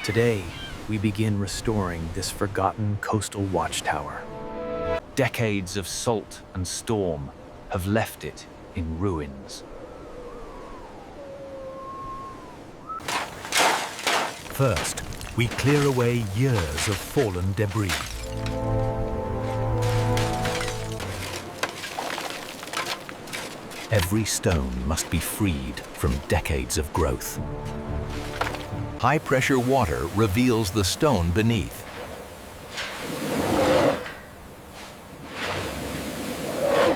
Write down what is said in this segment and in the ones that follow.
Today, we begin restoring this forgotten coastal watchtower. Decades of salt and storm have left it in ruins. First, we clear away years of fallen debris. Every stone must be freed from decades of growth. High-pressure water reveals the stone beneath.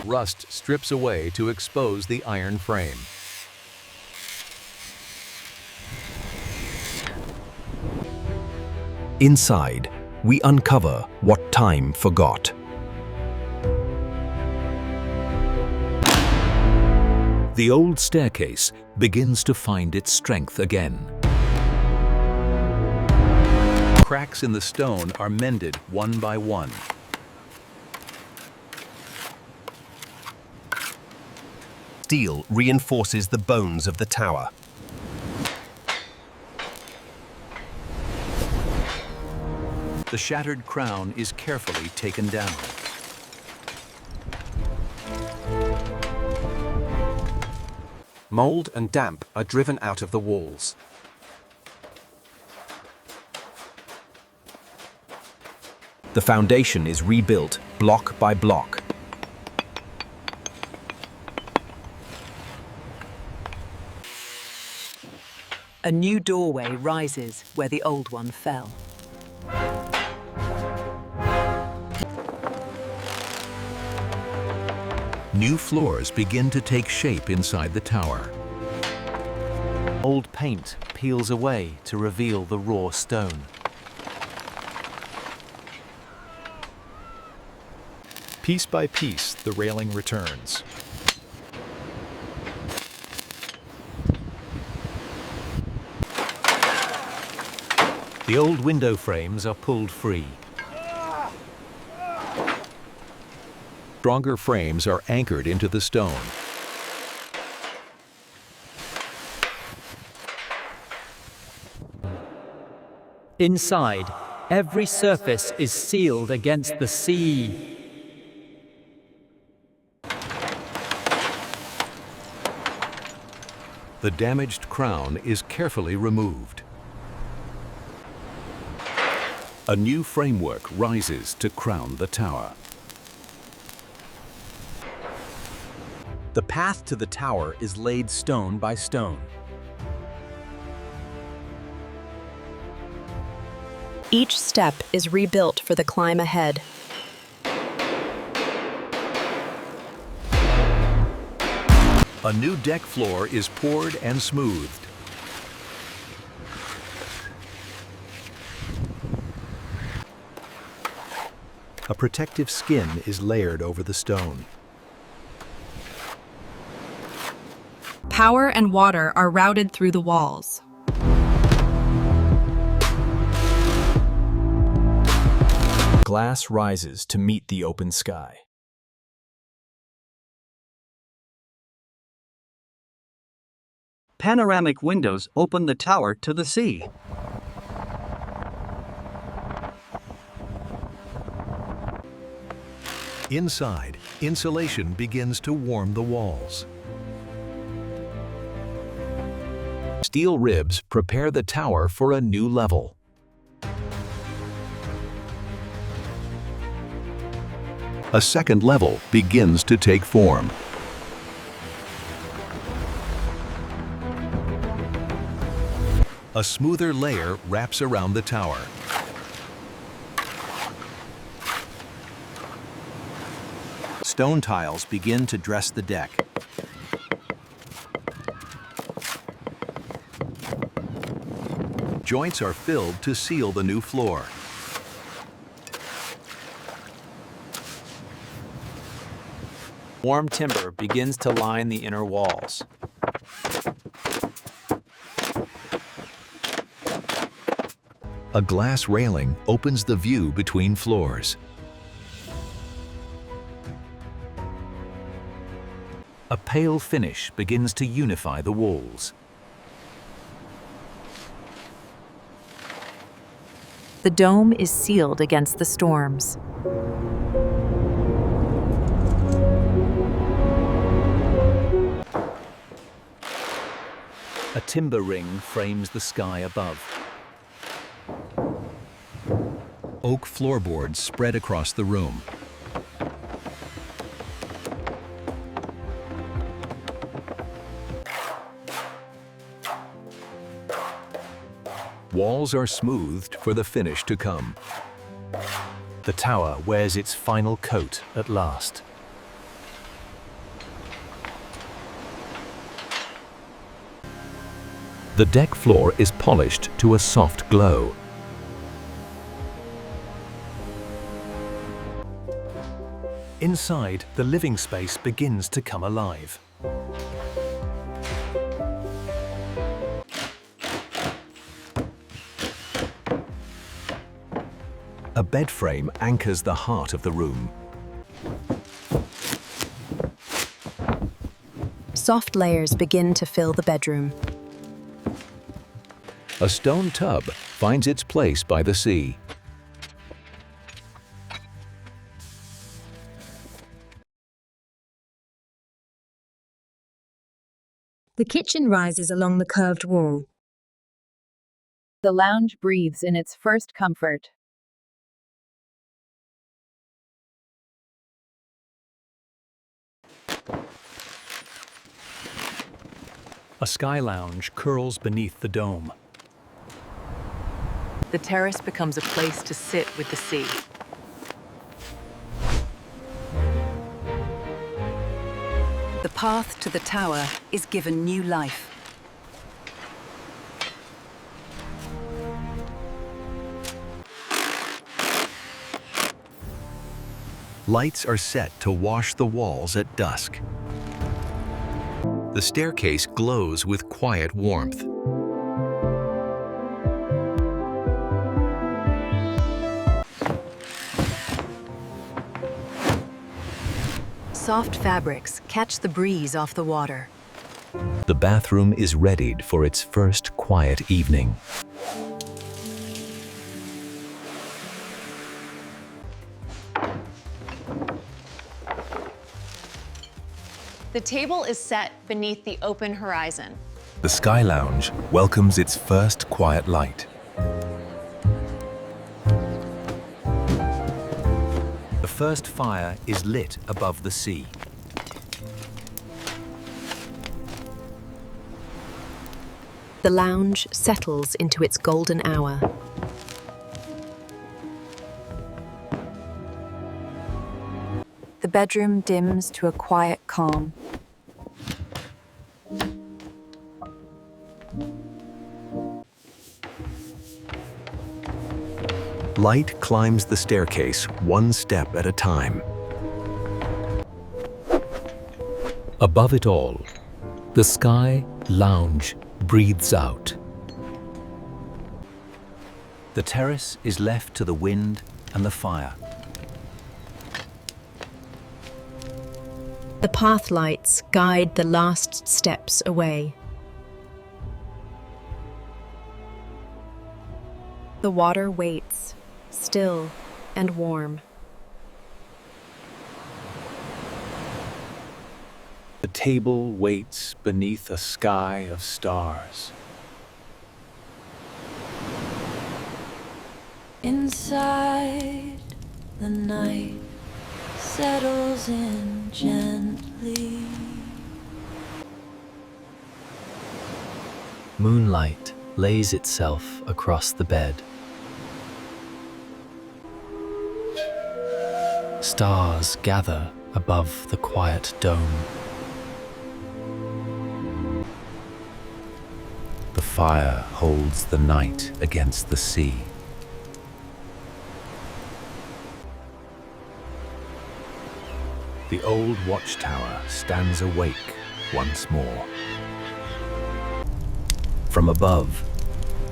Rust strips away to expose the iron frame. Inside, we uncover what time forgot. The old staircase begins to find its strength again. Cracks in the stone are mended one by one. Steel reinforces the bones of the tower. The shattered crown is carefully taken down. Mold and damp are driven out of the walls. The foundation is rebuilt block by block. A new doorway rises where the old one fell. New floors begin to take shape inside the tower. Old paint peels away to reveal the raw stone. Piece by piece, the railing returns. The old window frames are pulled free. Stronger frames are anchored into the stone. Inside, every surface is sealed against the sea. The damaged crown is carefully removed. A new framework rises to crown the tower. The path to the tower is laid stone by stone. Each step is rebuilt for the climb ahead. A new deck floor is poured and smoothed. A protective skin is layered over the stone. Power and water are routed through the walls. Glass rises to meet the open sky. Panoramic windows open the tower to the sea. Inside, insulation begins to warm the walls. Steel ribs prepare the tower for a new level. A second level begins to take form. A smoother layer wraps around the tower. Stone tiles begin to dress the deck. Joints are filled to seal the new floor. Warm timber begins to line the inner walls. A glass railing opens the view between floors. A pale finish begins to unify the walls. The dome is sealed against the storms. A timber ring frames the sky above. Oak floorboards spread across the room. Walls are smoothed for the finish to come. The tower wears its final coat at last. The deck floor is polished to a soft glow. Inside, the living space begins to come alive. A bed frame anchors the heart of the room. Soft layers begin to fill the bedroom. A stone tub finds its place by the sea. The kitchen rises along the curved wall. The lounge breathes in its first comfort. A sky lounge curls beneath the dome. The terrace becomes a place to sit with the sea. The path to the tower is given new life. Lights are set to wash the walls at dusk. The staircase glows with quiet warmth. Soft fabrics catch the breeze off the water. The bathroom is readied for its first quiet evening. The table is set beneath the open horizon. The Sky Lounge welcomes its first quiet light. The first fire is lit above the sea. The lounge settles into its golden hour. The bedroom dims to a quiet calm. Light climbs the staircase one step at a time. Above it all, the Sky Lounge breathes out. The terrace is left to the wind and the fire. The path lights guide the last steps away. The water waits, still and warm. The table waits beneath a sky of stars. Inside, the night settles in gently. Moonlight lays itself across the bed. Stars gather above the quiet dome. The fire holds the night against the sea. The old watchtower stands awake once more. From above,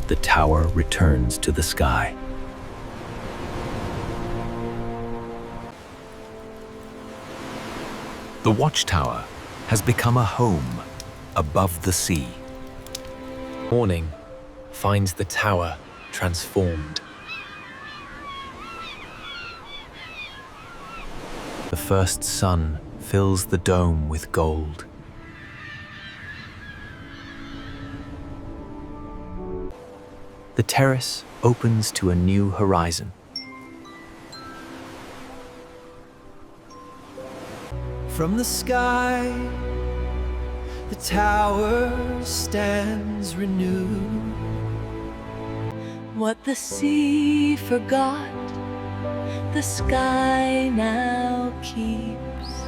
the tower returns to the sky. The watchtower has become a home above the sea. Morning finds the tower transformed. first sun fills the dome with gold. The terrace opens to a new horizon. From the sky, the tower stands renewed. What the sea forgot, the sky now keeps.